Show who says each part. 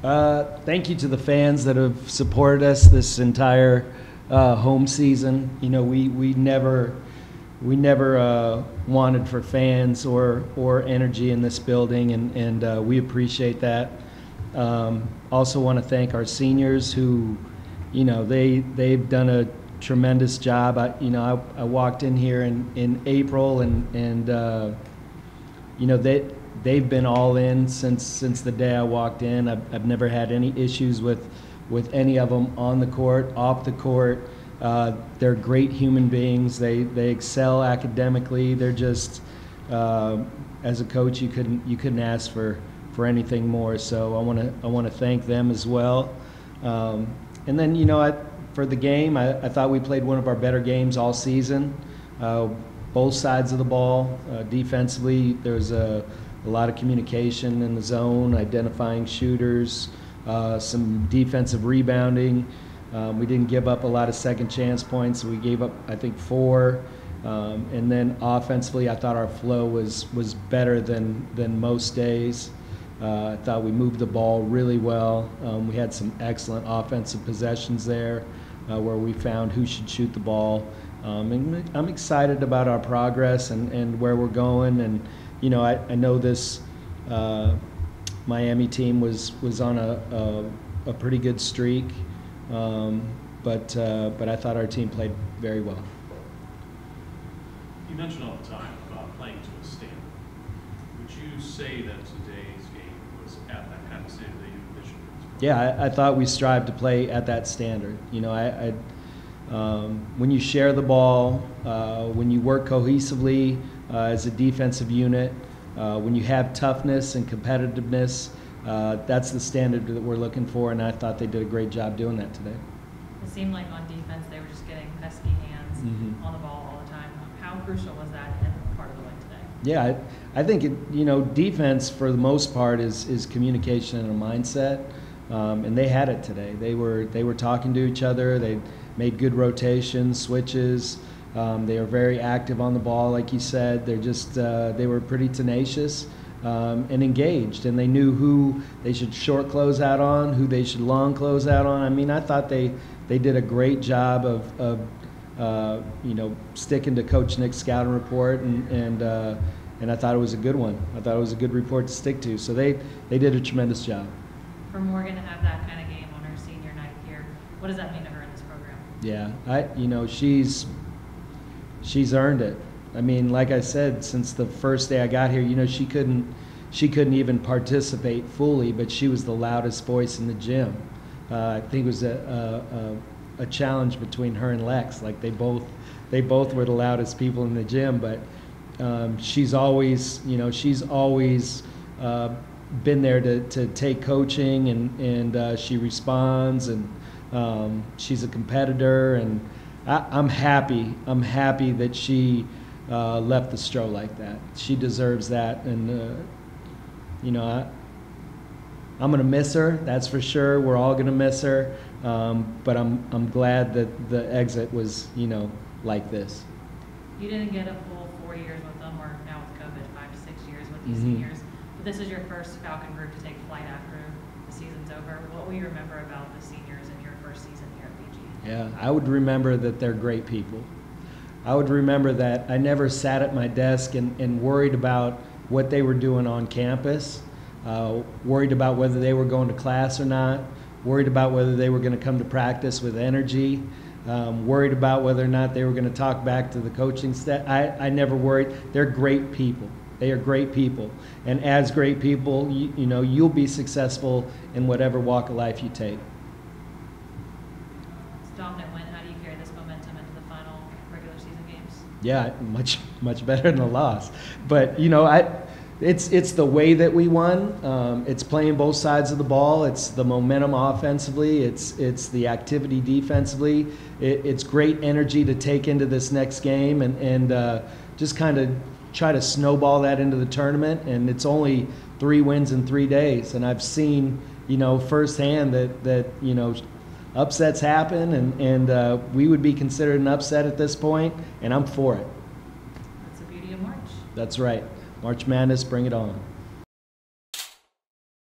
Speaker 1: Thank you to the fans that have supported us this entire home season. You know, we never wanted for fans or energy in this building, and we appreciate that. Also want to thank our seniors who, you know, they've done a tremendous job. I walked in here in April, and you know, they've been all in since the day I walked in. I've never had any issues with any of them on the court, off the court. They're great human beings. They excel academically. They're just, as a coach, you couldn't ask for anything more. So I want to thank them as well. And then, you know, for the game, I thought we played one of our better games all season. Both sides of the ball. Defensively, there was a lot of communication in the zone, identifying shooters, some defensive rebounding. We didn't give up a lot of second chance points. We gave up, I think, 4. And then offensively, I thought our flow was better than most days. I thought we moved the ball really well. We had some excellent offensive possessions there where we found who should shoot the ball. And I'm excited about our progress and where we're going. And you know, I know this Miami team was on a pretty good streak, but I thought our team played very well.
Speaker 2: You mentioned all the time about playing to a standard. Would you say that today's game was at that kind of standard that you envisioned?
Speaker 1: Yeah, I thought we strived to play at that standard. You know, when you share the ball, when you work cohesively as a defensive unit, when you have toughness and competitiveness, that's the standard that we're looking for, and I thought they did a great job doing that today.
Speaker 3: It seemed like on defense they were just getting pesky hands on the ball all the time. How crucial was that in part of the win today?
Speaker 1: Yeah, I think you know, defense for the most part is communication and a mindset, and they had it today. They were talking to each other. They made good rotations, switches. They were very active on the ball, like you said. They're just they were pretty tenacious and engaged, and they knew who they should short close out on, who they should long close out on. I mean, I thought they did a great job of you know, sticking to Coach Nick's scouting report, and I thought it was a good one. I thought it was a good report to stick to. So they did a tremendous job.
Speaker 3: For Morgan to have that kind of game on her senior night here, what does that mean to her in this program?
Speaker 1: Yeah, you know, she's earned it. I mean, like I said, since the first day I got here, you know, she couldn't even participate fully, but she was the loudest voice in the gym. I think it was a challenge between her and Lex. Like they both were the loudest people in the gym, but she's always, you know, been there to take coaching, and she responds, and she's a competitor, and I'm happy that she left the Stro like that. She deserves that, and you know, I'm gonna miss her. That's for sure. We're all gonna miss her, but I'm glad that the exit was, you know, like this.
Speaker 3: You didn't get a full 4 years with them, or now with COVID, 5 to 6 years with these seniors. But this is your first Falcon group to take flight after the season's over. What will you remember about the seniors in your first season here at BG?
Speaker 1: Yeah, I would remember that they're great people. I would remember that I never sat at my desk and worried about what they were doing on campus, worried about whether they were going to class or not, worried about whether they were going to come to practice with energy, worried about whether or not they were going to talk back to the coaching staff. I never worried. They're great people. They are great people. And as great people, you know, you'll be successful in whatever walk of life you take.
Speaker 3: Dominant win. How do you carry this momentum into the final regular season games?
Speaker 1: Yeah, much better than the loss. But you know, it's the way that we won. It's playing both sides of the ball. It's the momentum offensively. It's the activity defensively. It's great energy to take into this next game, and just kind of try to snowball that into the tournament. And it's only 3 wins in 3 days, and I've seen, you know, firsthand that you know, upsets happen, and we would be considered an upset at this point, and I'm for it.
Speaker 3: That's the beauty of March.
Speaker 1: That's right. March Madness, bring it on.